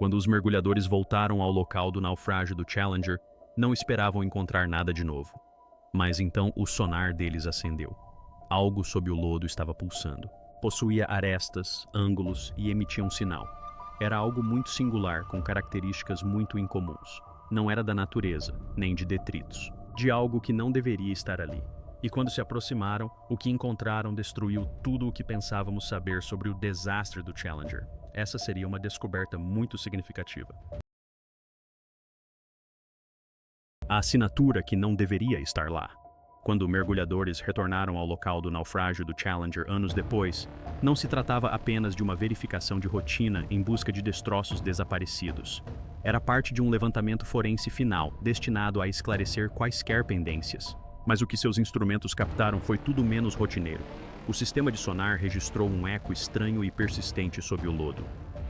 Quando os mergulhadores voltaram ao local do naufrágio do Challenger, não esperavam encontrar nada de novo. Mas então o sonar deles acendeu. Algo sob o lodo estava pulsando. Possuía arestas, ângulos e emitia um sinal. Era algo muito singular, com características muito incomuns. Não era da natureza, nem de detritos. De algo que não deveria estar ali. E quando se aproximaram, o que encontraram destruiu tudo o que pensávamos saber sobre o desastre do Challenger. Essa seria uma descoberta muito significativa. A assinatura que não deveria estar lá. Quando mergulhadores retornaram ao local do naufrágio do Challenger anos depois, não se tratava apenas de uma verificação de rotina em busca de destroços desaparecidos. Era parte de um levantamento forense final, destinado a esclarecer quaisquer pendências. Mas o que seus instrumentos captaram foi tudo menos rotineiro. O sistema de sonar registrou um eco estranho e persistente sob o lodo.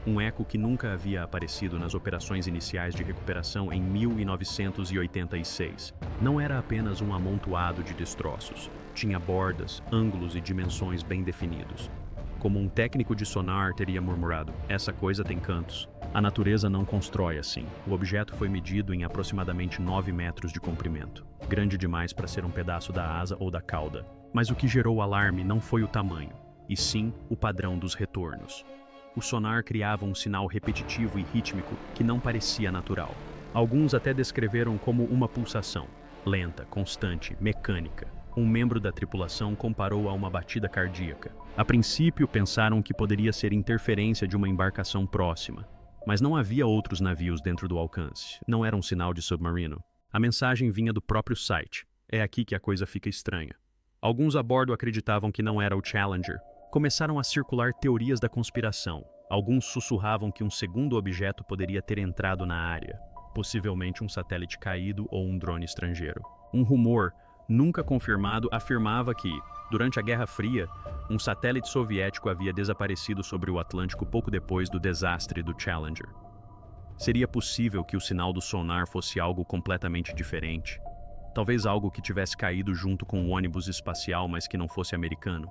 Um eco que nunca havia aparecido nas operações iniciais de recuperação em 1986. Não era apenas um amontoado de destroços. Tinha bordas, ângulos e dimensões bem definidos. Como um técnico de sonar teria murmurado, essa coisa tem cantos. A natureza não constrói assim. O objeto foi medido em aproximadamente 9 metros de comprimento. Grande demais para ser um pedaço da asa ou da cauda. Mas o que gerou o alarme não foi o tamanho, e sim o padrão dos retornos. O sonar criava um sinal repetitivo e rítmico que não parecia natural. Alguns até descreveram como uma pulsação, lenta, constante, mecânica. Um membro da tripulação comparou a uma batida cardíaca. A princípio pensaram que poderia ser interferência de uma embarcação próxima. Mas não havia outros navios dentro do alcance. Não era um sinal de submarino. A mensagem vinha do próprio site. É aqui que a coisa fica estranha. Alguns a bordo acreditavam que não era o Challenger. Começaram a circular teorias da conspiração. Alguns sussurravam que um segundo objeto poderia ter entrado na área, possivelmente um satélite caído ou um drone estrangeiro. Um rumor, nunca confirmado, afirmava que, durante a Guerra Fria, um satélite soviético havia desaparecido sobre o Atlântico pouco depois do desastre do Challenger. Seria possível que o sinal do sonar fosse algo completamente diferente? Talvez algo que tivesse caído junto com o ônibus espacial, mas que não fosse americano?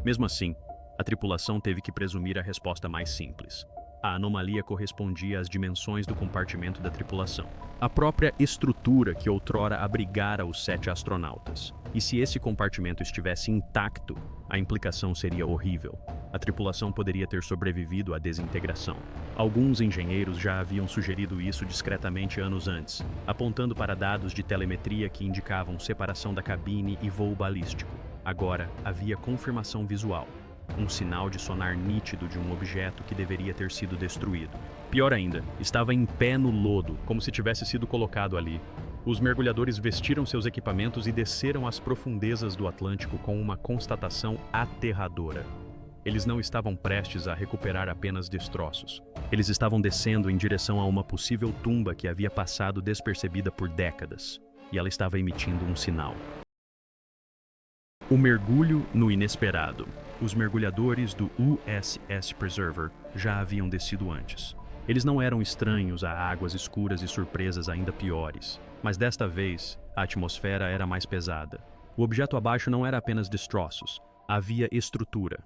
Mesmo assim, a tripulação teve que presumir a resposta mais simples. A anomalia correspondia às dimensões do compartimento da tripulação. A própria estrutura que outrora abrigara os 7 astronautas. E se esse compartimento estivesse intacto, a implicação seria horrível. A tripulação poderia ter sobrevivido à desintegração. Alguns engenheiros já haviam sugerido isso discretamente anos antes, apontando para dados de telemetria que indicavam separação da cabine e voo balístico. Agora havia confirmação visual. Um sinal de sonar nítido de um objeto que deveria ter sido destruído. Pior ainda, estava em pé no lodo, como se tivesse sido colocado ali. Os mergulhadores vestiram seus equipamentos e desceram às profundezas do Atlântico com uma constatação aterradora. Eles não estavam prestes a recuperar apenas destroços. Eles estavam descendo em direção a uma possível tumba que havia passado despercebida por décadas. E ela estava emitindo um sinal. O mergulho no inesperado. Os mergulhadores do USS Preserver já haviam descido antes. Eles não eram estranhos a águas escuras e surpresas ainda piores. Mas desta vez, a atmosfera era mais pesada. O objeto abaixo não era apenas destroços. Havia estrutura.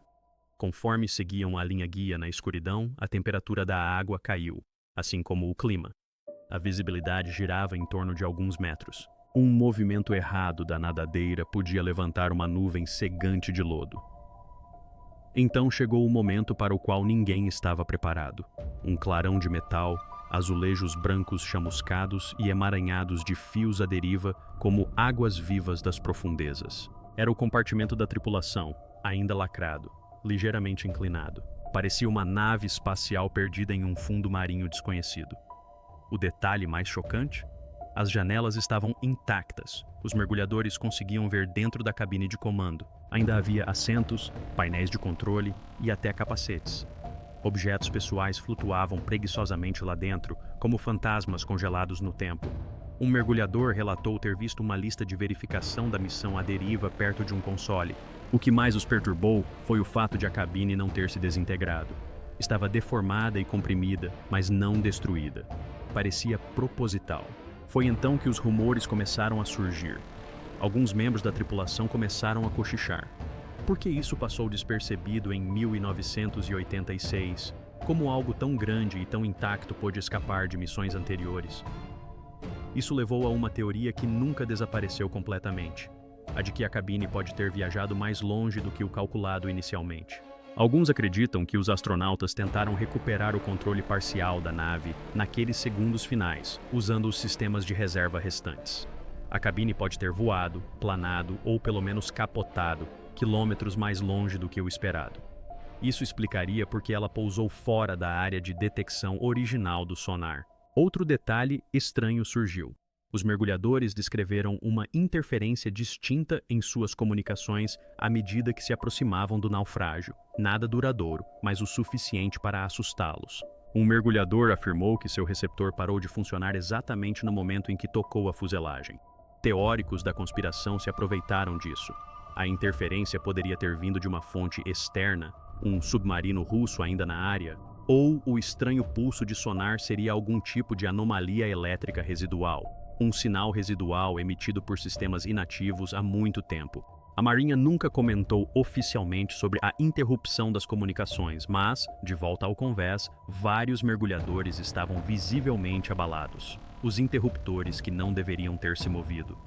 Conforme seguiam a linha guia na escuridão, a temperatura da água caiu, assim como o clima. A visibilidade girava em torno de alguns metros. Um movimento errado da nadadeira podia levantar uma nuvem cegante de lodo. Então chegou o momento para o qual ninguém estava preparado. Um clarão de metal, azulejos brancos chamuscados e emaranhados de fios à deriva como águas vivas das profundezas. Era o compartimento da tripulação, ainda lacrado, ligeiramente inclinado. Parecia uma nave espacial perdida em um fundo marinho desconhecido. O detalhe mais chocante? As janelas estavam intactas. Os mergulhadores conseguiam ver dentro da cabine de comando. Ainda havia assentos, painéis de controle e até capacetes. Objetos pessoais flutuavam preguiçosamente lá dentro, como fantasmas congelados no tempo. Um mergulhador relatou ter visto uma lista de verificação da missão à deriva perto de um console. O que mais os perturbou foi o fato de a cabine não ter se desintegrado. Estava deformada e comprimida, mas não destruída. Parecia proposital. Foi então que os rumores começaram a surgir. Alguns membros da tripulação começaram a cochichar. Por que isso passou despercebido em 1986? Como algo tão grande e tão intacto pôde escapar de missões anteriores? Isso levou a uma teoria que nunca desapareceu completamente, a de que a cabine pode ter viajado mais longe do que o calculado inicialmente. Alguns acreditam que os astronautas tentaram recuperar o controle parcial da nave naqueles segundos finais, usando os sistemas de reserva restantes. A cabine pode ter voado, planado ou pelo menos capotado quilômetros mais longe do que o esperado. Isso explicaria por que ela pousou fora da área de detecção original do sonar. Outro detalhe estranho surgiu. Os mergulhadores descreveram uma interferência distinta em suas comunicações à medida que se aproximavam do naufrágio. Nada duradouro, mas o suficiente para assustá-los. Um mergulhador afirmou que seu receptor parou de funcionar exatamente no momento em que tocou a fuselagem. Teóricos da conspiração se aproveitaram disso. A interferência poderia ter vindo de uma fonte externa, um submarino russo ainda na área, ou o estranho pulso de sonar seria algum tipo de anomalia elétrica residual, um sinal residual emitido por sistemas inativos há muito tempo. A Marinha nunca comentou oficialmente sobre a interrupção das comunicações, mas, de volta ao convés, vários mergulhadores estavam visivelmente abalados. Os interruptores que não deveriam ter se movido.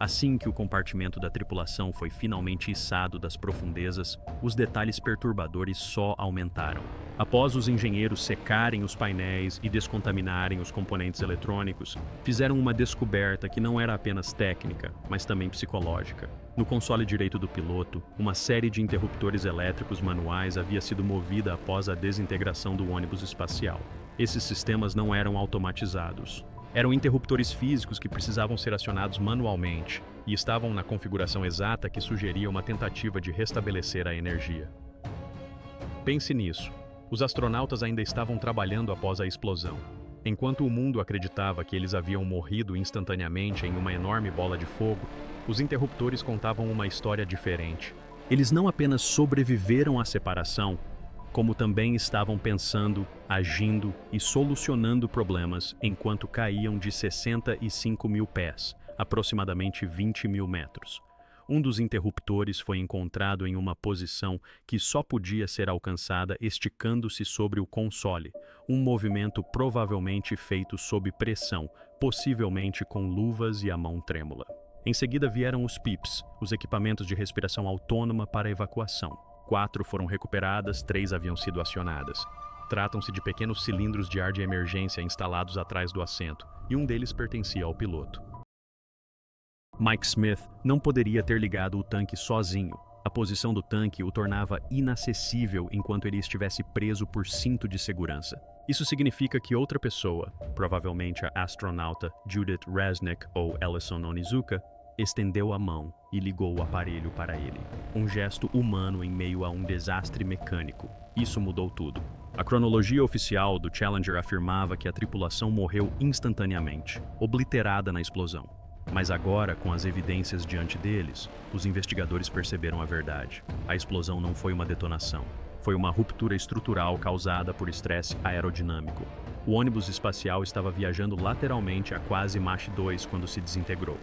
Assim que o compartimento da tripulação foi finalmente içado das profundezas, os detalhes perturbadores só aumentaram. Após os engenheiros secarem os painéis e descontaminarem os componentes eletrônicos, fizeram uma descoberta que não era apenas técnica, mas também psicológica. No console direito do piloto, uma série de interruptores elétricos manuais havia sido movida após a desintegração do ônibus espacial. Esses sistemas não eram automatizados. Eram interruptores físicos que precisavam ser acionados manualmente e estavam na configuração exata que sugeria uma tentativa de restabelecer a energia. Pense nisso. Os astronautas ainda estavam trabalhando após a explosão. Enquanto o mundo acreditava que eles haviam morrido instantaneamente em uma enorme bola de fogo, os interruptores contavam uma história diferente. Eles não apenas sobreviveram à separação, como também estavam pensando, agindo e solucionando problemas enquanto caíam de 65 mil pés, aproximadamente 20 mil metros. Um dos interruptores foi encontrado em uma posição que só podia ser alcançada esticando-se sobre o console, um movimento provavelmente feito sob pressão, possivelmente com luvas e a mão trêmula. Em seguida vieram os PIPs, os equipamentos de respiração autônoma para evacuação. 4 foram recuperadas, 3 haviam sido acionadas. Tratam-se de pequenos cilindros de ar de emergência instalados atrás do assento, e um deles pertencia ao piloto. Mike Smith não poderia ter ligado o tanque sozinho. A posição do tanque o tornava inacessível enquanto ele estivesse preso por cinto de segurança. Isso significa que outra pessoa, provavelmente a astronauta Judith Resnick ou Ellison Onizuka, estendeu a mão e ligou o aparelho para ele. Um gesto humano em meio a um desastre mecânico. Isso mudou tudo. A cronologia oficial do Challenger afirmava que a tripulação morreu instantaneamente, obliterada na explosão. Mas agora, com as evidências diante deles, os investigadores perceberam a verdade. A explosão não foi uma detonação. Foi uma ruptura estrutural causada por estresse aerodinâmico. O ônibus espacial estava viajando lateralmente a quase Mach 2 quando se desintegrou.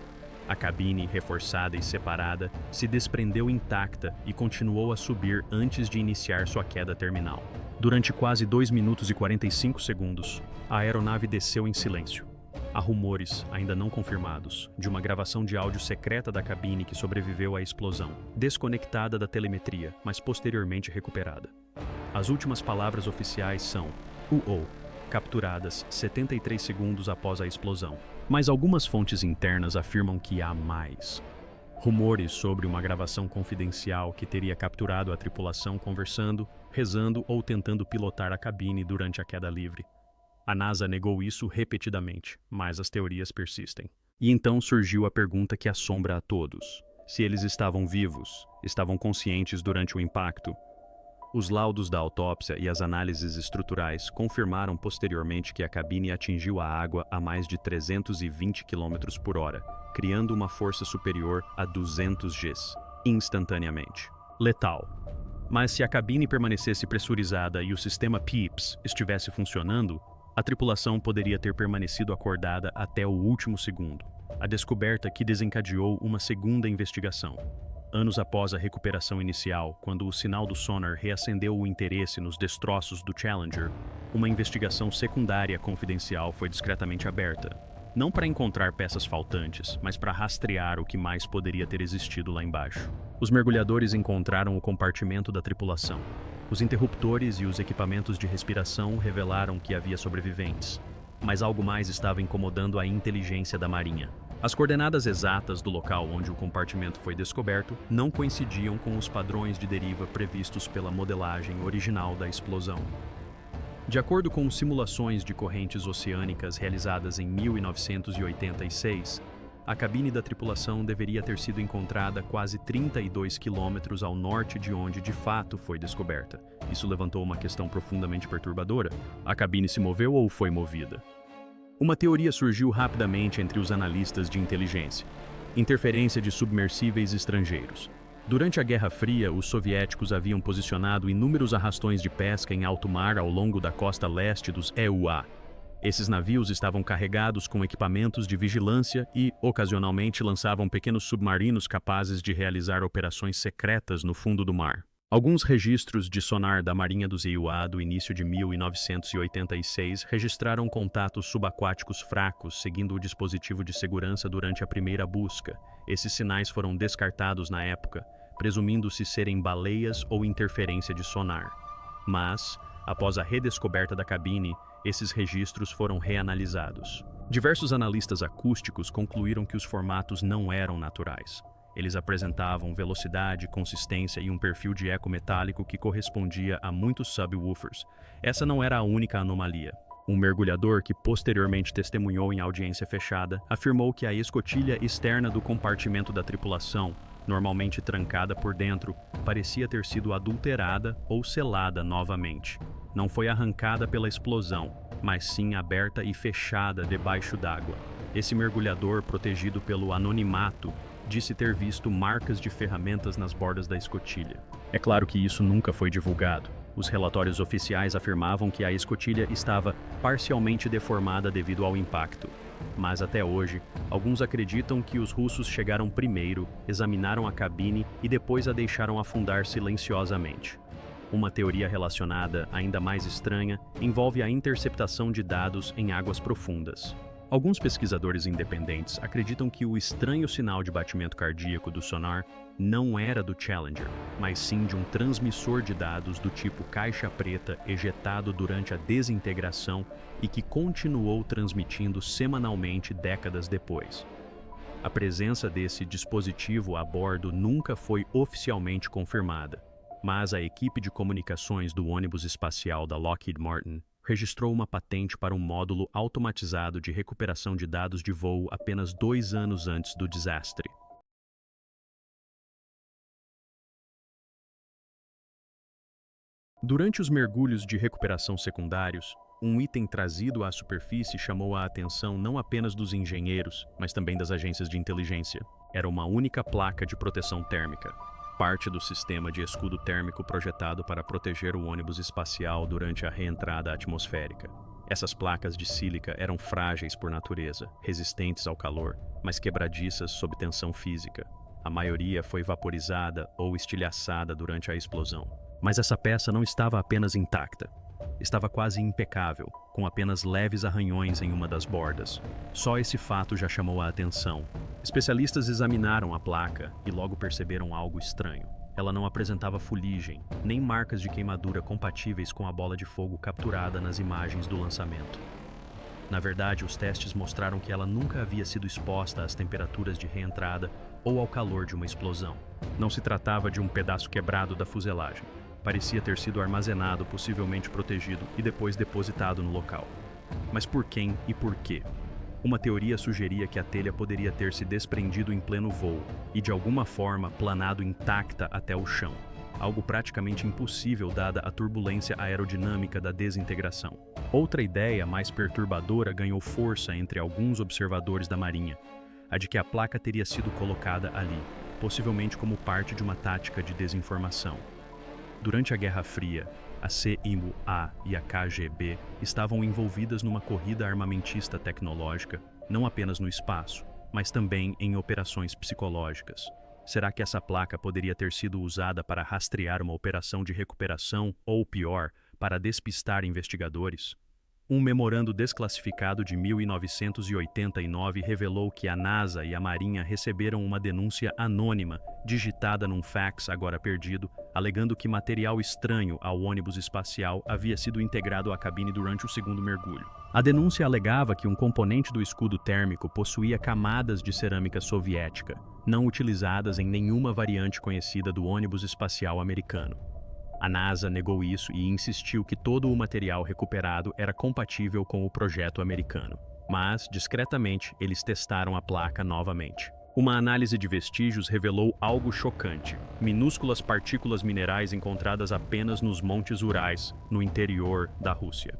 A cabine, reforçada e separada, se desprendeu intacta e continuou a subir antes de iniciar sua queda terminal. Durante quase 2 minutos e 45 segundos, a aeronave desceu em silêncio. Há rumores, ainda não confirmados, de uma gravação de áudio secreta da cabine que sobreviveu à explosão, desconectada da telemetria, mas posteriormente recuperada. As últimas palavras oficiais são "UO", capturadas 73 segundos após a explosão. Mas algumas fontes internas afirmam que há mais. Rumores sobre uma gravação confidencial que teria capturado a tripulação conversando, rezando ou tentando pilotar a cabine durante a queda livre. A NASA negou isso repetidamente, mas as teorias persistem. E então surgiu a pergunta que assombra a todos. Se eles estavam vivos, estavam conscientes durante o impacto? Os laudos da autópsia e as análises estruturais confirmaram posteriormente que a cabine atingiu a água a mais de 320 km por hora, criando uma força superior a 200 Gs, instantaneamente. Letal. Mas se a cabine permanecesse pressurizada e o sistema PIPS estivesse funcionando, a tripulação poderia ter permanecido acordada até o último segundo. A descoberta que desencadeou uma segunda investigação. Anos após a recuperação inicial, quando o sinal do sonar reacendeu o interesse nos destroços do Challenger, uma investigação secundária confidencial foi discretamente aberta. Não para encontrar peças faltantes, mas para rastrear o que mais poderia ter existido lá embaixo. Os mergulhadores encontraram o compartimento da tripulação. Os interruptores e os equipamentos de respiração revelaram que havia sobreviventes. Mas algo mais estava incomodando a inteligência da Marinha. As coordenadas exatas do local onde o compartimento foi descoberto não coincidiam com os padrões de deriva previstos pela modelagem original da explosão. De acordo com simulações de correntes oceânicas realizadas em 1986, a cabine da tripulação deveria ter sido encontrada quase 32 quilômetros ao norte de onde de fato foi descoberta. Isso levantou uma questão profundamente perturbadora. A cabine se moveu ou foi movida? Uma teoria surgiu rapidamente entre os analistas de inteligência: interferência de submersíveis estrangeiros. Durante a Guerra Fria, os soviéticos haviam posicionado inúmeros arrastões de pesca em alto mar ao longo da costa leste dos EUA. Esses navios estavam carregados com equipamentos de vigilância e, ocasionalmente, lançavam pequenos submarinos capazes de realizar operações secretas no fundo do mar. Alguns registros de sonar da Marinha dos EUA do início de 1986 registraram contatos subaquáticos fracos seguindo o dispositivo de segurança durante a primeira busca. Esses sinais foram descartados na época, presumindo-se serem baleias ou interferência de sonar. Mas, após a redescoberta da cabine, esses registros foram reanalisados. Diversos analistas acústicos concluíram que os formatos não eram naturais. Eles apresentavam velocidade, consistência e um perfil de eco metálico que correspondia a muitos subwoofers. Essa não era a única anomalia. Um mergulhador que posteriormente testemunhou em audiência fechada afirmou que a escotilha externa do compartimento da tripulação, normalmente trancada por dentro, parecia ter sido adulterada ou selada novamente. Não foi arrancada pela explosão, mas sim aberta e fechada debaixo d'água. Esse mergulhador, protegido pelo anonimato, disse ter visto marcas de ferramentas nas bordas da escotilha. É claro que isso nunca foi divulgado. Os relatórios oficiais afirmavam que a escotilha estava parcialmente deformada devido ao impacto. Mas até hoje, alguns acreditam que os russos chegaram primeiro, examinaram a cabine e depois a deixaram afundar silenciosamente. Uma teoria relacionada, ainda mais estranha, envolve a interceptação de dados em águas profundas. Alguns pesquisadores independentes acreditam que o estranho sinal de batimento cardíaco do sonar não era do Challenger, mas sim de um transmissor de dados do tipo caixa preta ejetado durante a desintegração e que continuou transmitindo semanalmente décadas depois. A presença desse dispositivo a bordo nunca foi oficialmente confirmada, mas a equipe de comunicações do ônibus espacial da Lockheed Martin registrou uma patente para um módulo automatizado de recuperação de dados de voo apenas 2 anos antes do desastre. Durante os mergulhos de recuperação secundários, um item trazido à superfície chamou a atenção não apenas dos engenheiros, mas também das agências de inteligência. Era uma única placa de proteção térmica, parte do sistema de escudo térmico projetado para proteger o ônibus espacial durante a reentrada atmosférica. Essas placas de sílica eram frágeis por natureza, resistentes ao calor, mas quebradiças sob tensão física. A maioria foi vaporizada ou estilhaçada durante a explosão. Mas essa peça não estava apenas intacta. Estava quase impecável, com apenas leves arranhões em uma das bordas. Só esse fato já chamou a atenção. Especialistas examinaram a placa e logo perceberam algo estranho. Ela não apresentava fuligem, nem marcas de queimadura compatíveis com a bola de fogo capturada nas imagens do lançamento. Na verdade, os testes mostraram que ela nunca havia sido exposta às temperaturas de reentrada ou ao calor de uma explosão. Não se tratava de um pedaço quebrado da fuselagem. Parecia ter sido armazenado, possivelmente protegido e depois depositado no local. Mas por quem e por quê? Uma teoria sugeria que a telha poderia ter se desprendido em pleno voo e, de alguma forma, planado intacta até o chão. Algo praticamente impossível dada a turbulência aerodinâmica da desintegração. Outra ideia mais perturbadora ganhou força entre alguns observadores da Marinha, a de que a placa teria sido colocada ali, possivelmente como parte de uma tática de desinformação. Durante a Guerra Fria, a CIMU-A e a KGB estavam envolvidas numa corrida armamentista tecnológica, não apenas no espaço, mas também em operações psicológicas. Será que essa placa poderia ter sido usada para rastrear uma operação de recuperação ou, pior, para despistar investigadores? Um memorando desclassificado de 1989 revelou que a NASA e a Marinha receberam uma denúncia anônima, digitada num fax agora perdido, alegando que material estranho ao ônibus espacial havia sido integrado à cabine durante o segundo mergulho. A denúncia alegava que um componente do escudo térmico possuía camadas de cerâmica soviética, não utilizadas em nenhuma variante conhecida do ônibus espacial americano. A NASA negou isso e insistiu que todo o material recuperado era compatível com o projeto americano. Mas, discretamente, eles testaram a placa novamente. Uma análise de vestígios revelou algo chocante: minúsculas partículas minerais encontradas apenas nos Montes Urais, no interior da Rússia.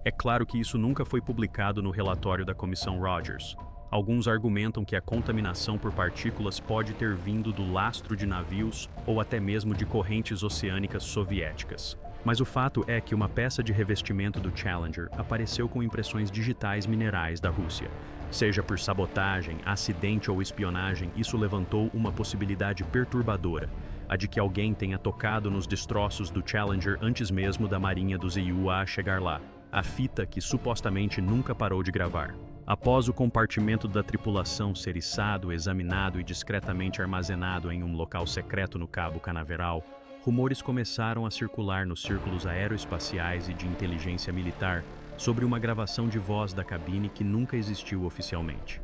É claro que isso nunca foi publicado no relatório da Comissão Rogers. Alguns argumentam que a contaminação por partículas pode ter vindo do lastro de navios ou até mesmo de correntes oceânicas soviéticas. Mas o fato é que uma peça de revestimento do Challenger apareceu com impressões digitais minerais da Rússia. Seja por sabotagem, acidente ou espionagem, isso levantou uma possibilidade perturbadora: a de que alguém tenha tocado nos destroços do Challenger antes mesmo da Marinha dos EUA chegar lá. A fita que supostamente nunca parou de gravar. Após o compartimento da tripulação ser içado, examinado e discretamente armazenado em um local secreto no Cabo Canaveral, rumores começaram a circular nos círculos aeroespaciais e de inteligência militar sobre uma gravação de voz da cabine que nunca existiu oficialmente.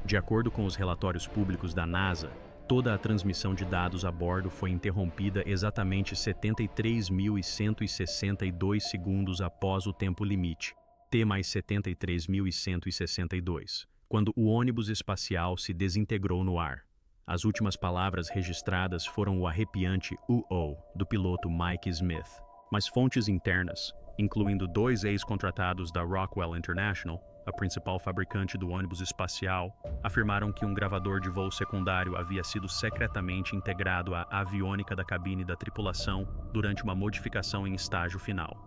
De acordo com os relatórios públicos da NASA, toda a transmissão de dados a bordo foi interrompida exatamente 73.162 segundos após o tempo limite, T mais 73.162, quando o ônibus espacial se desintegrou no ar. As últimas palavras registradas foram o arrepiante "uh-oh" do piloto Mike Smith. Mas fontes internas, incluindo 2 ex-contratados da Rockwell International, a principal fabricante do ônibus espacial, afirmaram que um gravador de voo secundário havia sido secretamente integrado à aviônica da cabine da tripulação durante uma modificação em estágio final.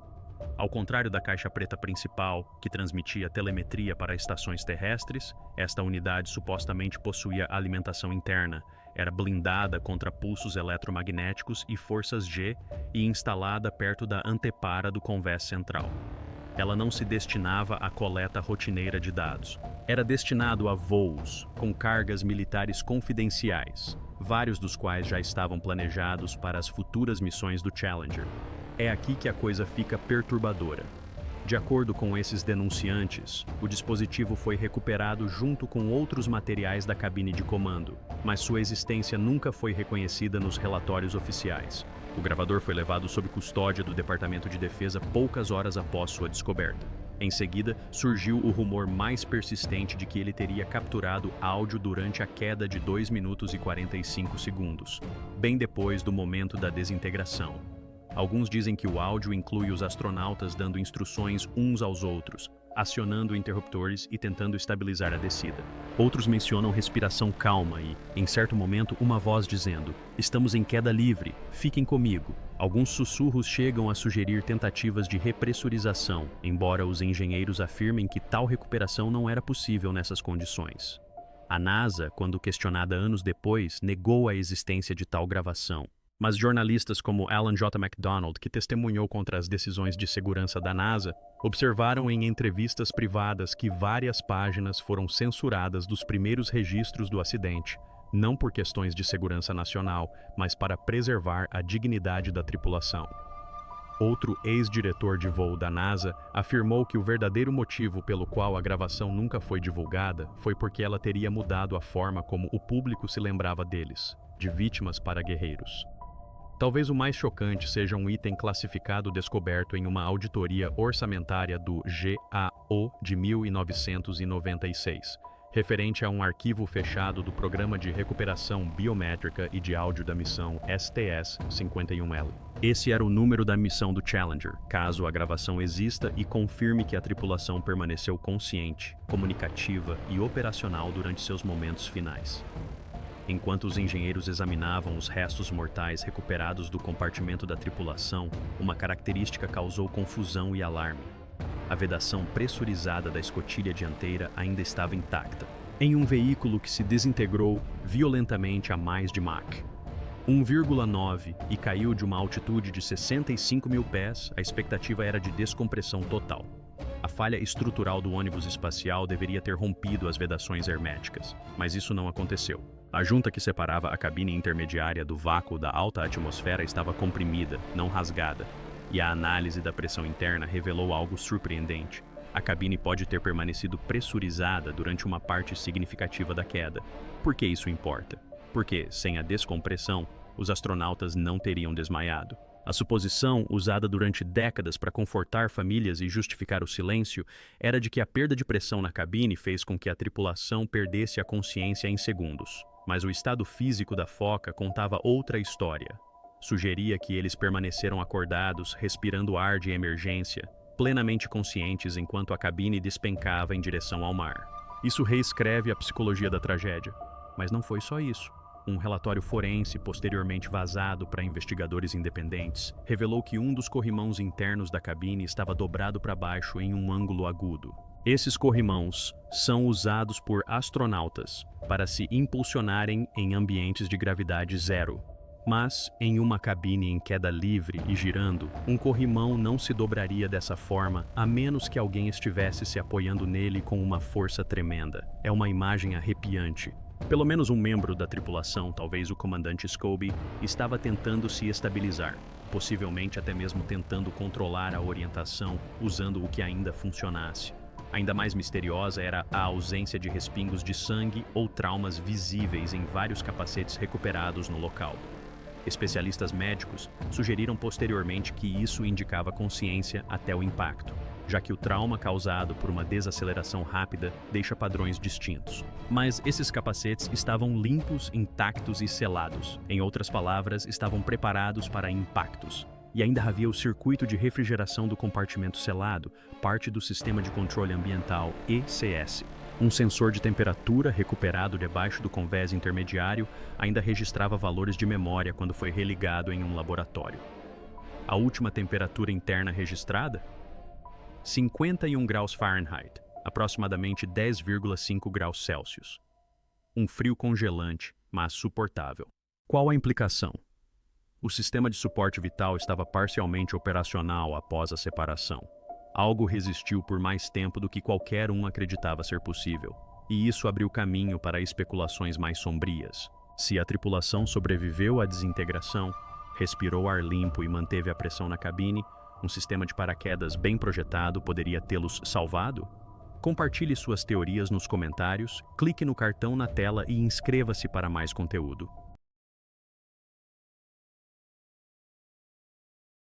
Ao contrário da caixa preta principal, que transmitia telemetria para estações terrestres, esta unidade supostamente possuía alimentação interna, era blindada contra pulsos eletromagnéticos e forças G e instalada perto da antepara do convés central. Ela não se destinava à coleta rotineira de dados. Era destinado a voos com cargas militares confidenciais, vários dos quais já estavam planejados para as futuras missões do Challenger. É aqui que a coisa fica perturbadora. De acordo com esses denunciantes, o dispositivo foi recuperado junto com outros materiais da cabine de comando, mas sua existência nunca foi reconhecida nos relatórios oficiais. O gravador foi levado sob custódia do Departamento de Defesa poucas horas após sua descoberta. Em seguida, surgiu o rumor mais persistente de que ele teria capturado áudio durante a queda de 2 minutos e 45 segundos, bem depois do momento da desintegração. Alguns dizem que o áudio inclui os astronautas dando instruções uns aos outros, acionando interruptores e tentando estabilizar a descida. Outros mencionam respiração calma e, em certo momento, uma voz dizendo: "Estamos em queda livre, fiquem comigo." Alguns sussurros chegam a sugerir tentativas de repressurização, embora os engenheiros afirmem que tal recuperação não era possível nessas condições. A NASA, quando questionada anos depois, negou a existência de tal gravação. Mas jornalistas como Alan J. MacDonald, que testemunhou contra as decisões de segurança da NASA, observaram em entrevistas privadas que várias páginas foram censuradas dos primeiros registros do acidente, não por questões de segurança nacional, mas para preservar a dignidade da tripulação. Outro ex-diretor de voo da NASA afirmou que o verdadeiro motivo pelo qual a gravação nunca foi divulgada foi porque ela teria mudado a forma como o público se lembrava deles, de vítimas para guerreiros. Talvez o mais chocante seja um item classificado descoberto em uma auditoria orçamentária do GAO de 1996, referente a um arquivo fechado do Programa de Recuperação Biométrica e de Áudio da missão STS-51L. Esse era o número da missão do Challenger, caso a gravação exista e confirme que a tripulação permaneceu consciente, comunicativa e operacional durante seus momentos finais. Enquanto os engenheiros examinavam os restos mortais recuperados do compartimento da tripulação, uma característica causou confusão e alarme. A vedação pressurizada da escotilha dianteira ainda estava intacta, em um veículo que se desintegrou violentamente a mais de Mach 1,9 e caiu de uma altitude de 65 mil pés. A expectativa era de descompressão total. A falha estrutural do ônibus espacial deveria ter rompido as vedações herméticas, mas isso não aconteceu. A junta que separava a cabine intermediária do vácuo da alta atmosfera estava comprimida, não rasgada, e a análise da pressão interna revelou algo surpreendente. A cabine pode ter permanecido pressurizada durante uma parte significativa da queda. Por que isso importa? Porque, sem a descompressão, os astronautas não teriam desmaiado. A suposição, usada durante décadas para confortar famílias e justificar o silêncio, era de que a perda de pressão na cabine fez com que a tripulação perdesse a consciência em segundos. Mas o estado físico da foca contava outra história. Sugeria que eles permaneceram acordados, respirando ar de emergência, plenamente conscientes enquanto a cabine despencava em direção ao mar. Isso reescreve a psicologia da tragédia. Mas não foi só isso. Um relatório forense, posteriormente vazado para investigadores independentes, revelou que um dos corrimãos internos da cabine estava dobrado para baixo em um ângulo agudo. Esses corrimãos são usados por astronautas para se impulsionarem em ambientes de gravidade zero. Mas, em uma cabine em queda livre e girando, um corrimão não se dobraria dessa forma a menos que alguém estivesse se apoiando nele com uma força tremenda. É uma imagem arrepiante. Pelo menos um membro da tripulação, talvez o comandante Scobie, estava tentando se estabilizar, possivelmente até mesmo tentando controlar a orientação usando o que ainda funcionasse. Ainda mais misteriosa era a ausência de respingos de sangue ou traumas visíveis em vários capacetes recuperados no local. Especialistas médicos sugeriram posteriormente que isso indicava consciência até o impacto, já que o trauma causado por uma desaceleração rápida deixa padrões distintos. Mas esses capacetes estavam limpos, intactos e selados. Em outras palavras, estavam preparados para impactos. E ainda havia o circuito de refrigeração do compartimento selado, parte do sistema de controle ambiental ECS. Um sensor de temperatura recuperado debaixo do convés intermediário ainda registrava valores de memória quando foi religado em um laboratório. A última temperatura interna registrada? 51 graus Fahrenheit, aproximadamente 10,5 graus Celsius. Um frio congelante, mas suportável. Qual a implicação? O sistema de suporte vital estava parcialmente operacional após a separação. Algo resistiu por mais tempo do que qualquer um acreditava ser possível, e isso abriu caminho para especulações mais sombrias. Se a tripulação sobreviveu à desintegração, respirou ar limpo e manteve a pressão na cabine, um sistema de paraquedas bem projetado poderia tê-los salvado? Compartilhe suas teorias nos comentários, clique no cartão na tela e inscreva-se para mais conteúdo.